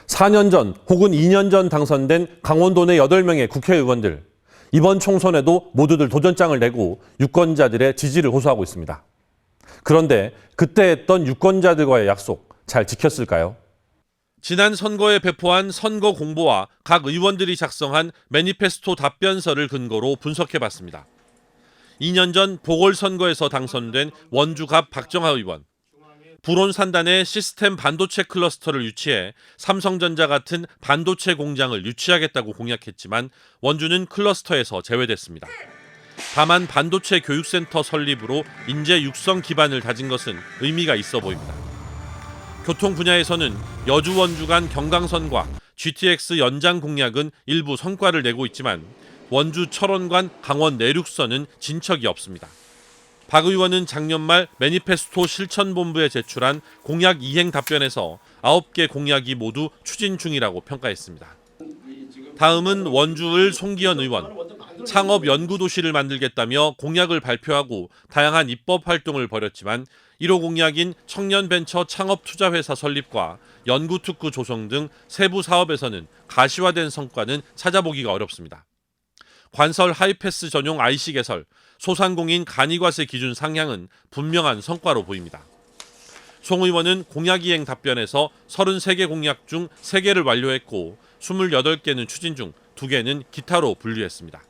4년 전 혹은 2년 전 당선된 강원도 내 8명의 국회의원들, 이번 총선에도 모두들 도전장을 내고 유권자들의 지지를 호소하고 있습니다. 그런데 그때 했던 유권자들과의 약속 잘 지켰을까요? 지난 선거에 배포한 선거 공보와 각 의원들이 작성한 매니페스토 답변서를 근거로 분석해봤습니다. 2년 전 보궐선거에서 당선된 원주갑 박정하 의원, 불온산단의 시스템 반도체 클러스터를 유치해 삼성전자 같은 반도체 공장을 유치하겠다고 공약했지만 원주는 클러스터에서 제외됐습니다. 다만 반도체 교육센터 설립으로 인재 육성 기반을 다진 것은 의미가 있어 보입니다. 교통 분야에서는 여주 원주 간 경강선과 GTX 연장 공약은 일부 성과를 내고 있지만 원주 철원 간 강원 내륙선은 진척이 없습니다. 박 의원은 작년 말 매니페스토 실천본부에 제출한 공약 이행 답변에서 9개 공약이 모두 추진 중이라고 평가했습니다. 다음은 원주을 송기현 의원, 창업 연구도시를 만들겠다며 공약을 발표하고 다양한 입법 활동을 벌였지만 1호 공약인 청년벤처 창업투자회사 설립과 연구특구 조성 등 세부 사업에서는 가시화된 성과는 찾아보기가 어렵습니다. 관설 하이패스 전용 IC 개설, 소상공인 간이과세 기준 상향은 분명한 성과로 보입니다. 송 의원은 공약 이행 답변에서 33개 공약 중 3개를 완료했고 28개는 추진 중 2개는 기타로 분류했습니다.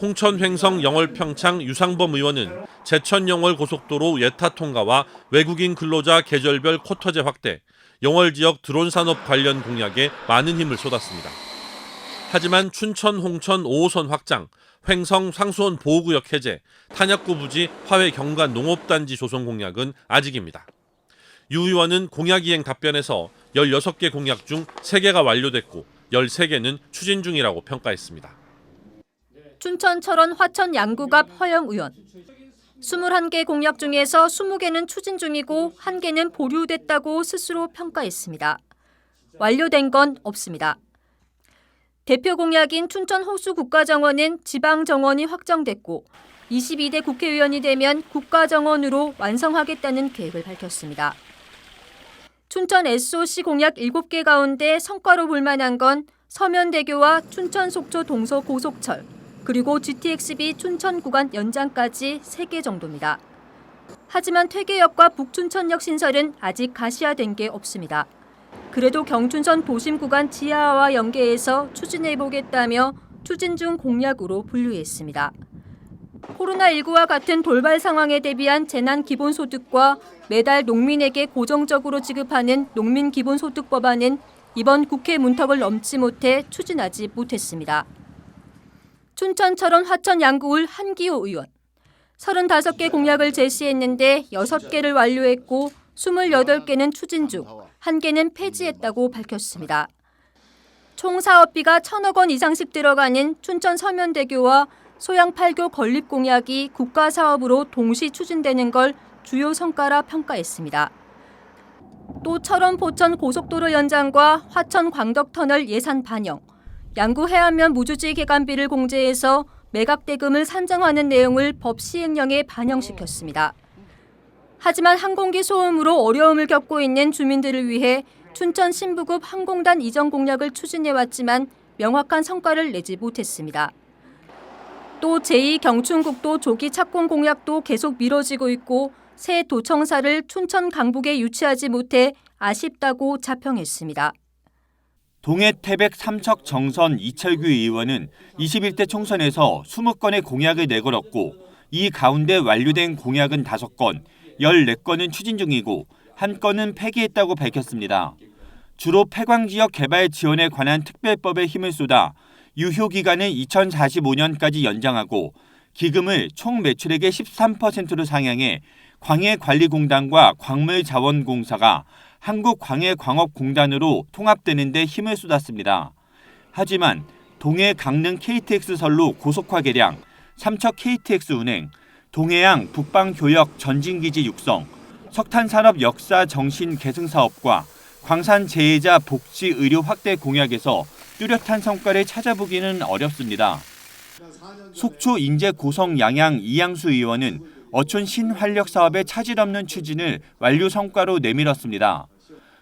홍천 횡성 영월 평창 유상범 의원은 제천 영월 고속도로 예타 통과와 외국인 근로자 계절별 쿼터제 확대, 영월 지역 드론 산업 관련 공약에 많은 힘을 쏟았습니다. 하지만 춘천 홍천 5호선 확장, 횡성 상수원 보호구역 해제, 탄약구 부지 화훼 경관 농업단지 조성 공약은 아직입니다. 유 의원은 공약 이행 답변에서 16개 공약 중 3개가 완료됐고 13개는 추진 중이라고 평가했습니다. 춘천 철원 화천 양구갑 허영 의원. 21개 공약 중에서 20개는 추진 중이고 1개는 보류됐다고 스스로 평가했습니다. 완료된 건 없습니다. 대표 공약인 춘천 호수 국가정원은 지방정원이 확정됐고 22대 국회의원이 되면 국가정원으로 완성하겠다는 계획을 밝혔습니다. 춘천 SOC 공약 7개 가운데 성과로 볼 만한 건 서면대교와 춘천 속초 동서 고속철, 그리고 GTX-B 춘천 구간 연장까지 3개 정도입니다. 하지만 퇴계역과 북춘천역 신설은 아직 가시화된 게 없습니다. 그래도 경춘선 도심 구간 지하화와 연계해서 추진해보겠다며 추진 중 공약으로 분류했습니다. 코로나19와 같은 돌발 상황에 대비한 재난기본소득과 매달 농민에게 고정적으로 지급하는 농민기본소득 법안은 이번 국회 문턱을 넘지 못해 추진하지 못했습니다. 춘천 철원 화천 양구을 한기호 의원. 35개 공약을 제시했는데 6개를 완료했고 28개는 추진 중, 1개는 폐지했다고 밝혔습니다. 총 사업비가 1,000억 원 이상씩 들어가는 춘천 서면대교와 소양 8교 건립 공약이 국가사업으로 동시 추진되는 걸 주요 성과라 평가했습니다. 또 철원 포천 고속도로 연장과 화천 광덕터널 예산 반영, 양구 해안면 무주지 개간비를 공제해서 매각대금을 산정하는 내용을 법 시행령에 반영시켰습니다. 하지만 항공기 소음으로 어려움을 겪고 있는 주민들을 위해 춘천 신부급 항공단 이전 공약을 추진해왔지만 명확한 성과를 내지 못했습니다. 또 제2경춘국도 조기 착공 공약도 계속 미뤄지고 있고 새 도청사를 춘천 강북에 유치하지 못해 아쉽다고 자평했습니다. 동해 태백 삼척 정선 이철규 의원은 21대 총선에서 20건의 공약을 내걸었고 이 가운데 완료된 공약은 5건, 14건은 추진 중이고 1건은 폐기했다고 밝혔습니다. 주로 폐광지역 개발 지원에 관한 특별법에 힘을 쏟아 유효 기간을 2045년까지 연장하고 기금을 총 매출액의 13%로 상향해 광해관리공단과 광물자원공사가 한국광해광업공단으로 통합되는 데 힘을 쏟았습니다. 하지만 동해 강릉 KTX선로 고속화 개량, 삼척 KTX 운행, 동해안 북방교역 전진기지 육성, 석탄산업 역사 정신 계승 사업과 광산 재해자 복지 의료 확대 공약에서 뚜렷한 성과를 찾아보기는 어렵습니다. 속초 인제 고성 양양 이양수 의원은 어촌 신활력 사업의 차질 없는 추진을 완료 성과로 내밀었습니다.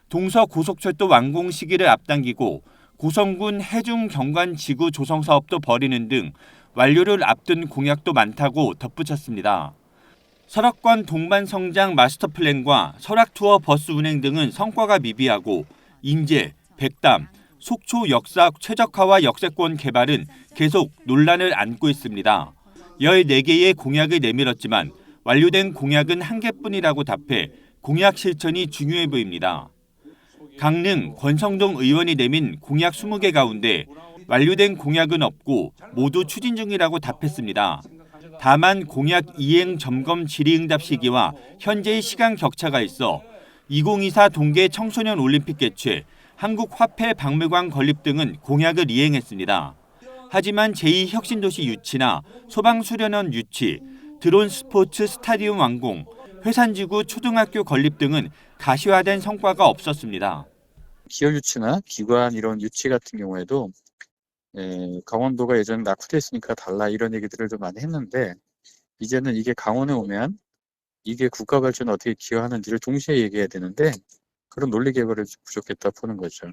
동서 고속철도 완공 시기를 앞당기고 고성군 해중 경관 지구 조성 사업도 벌이는 등 완료를 앞둔 공약도 많다고 덧붙였습니다. 설악관 동반 성장 마스터 플랜과 설악 투어 버스 운행 등은 성과가 미비하고 인제, 백담, 속초 역사 최적화와 역세권 개발은 계속 논란을 안고 있습니다. 14개의 공약을 내밀었지만 완료된 공약은 1개뿐이라고 답해 공약 실천이 중요해 보입니다. 강릉, 권성동 의원이 내민 공약 20개 가운데 완료된 공약은 없고 모두 추진 중이라고 답했습니다. 다만 공약 이행 점검 질의응답 시기와 현재의 시간 격차가 있어 2024 동계 청소년 올림픽 개최, 한국화폐박물관 건립 등은 공약을 이행했습니다. 하지만 제2혁신도시 유치나 소방수련원 유치, 드론 스포츠 스타디움 완공, 회산지구 초등학교 건립 등은 가시화된 성과가 없었습니다. 기업 유치나 기관 이런 유치 같은 경우에도 강원도가 예전에 낙후됐으니까 달라 이런 얘기들을 좀 많이 했는데 이제는 이게 강원에 오면 이게 국가 발전에 어떻게 기여하는지를 동시에 얘기해야 되는데 그런 논리 개발이 부족했다 보는 거죠.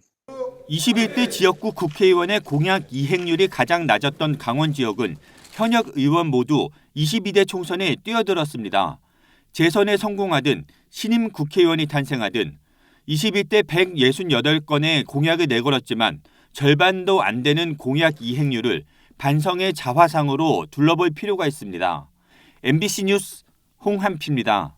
21대 지역구 국회의원의 공약 이행률이 가장 낮았던 강원 지역은 현역 의원 모두 22대 총선에 뛰어들었습니다. 재선에 성공하든 신임 국회의원이 탄생하든 21대 168건의 공약을 내걸었지만 절반도 안 되는 공약 이행률을 반성의 자화상으로 둘러볼 필요가 있습니다. MBC 뉴스 홍한피입니다.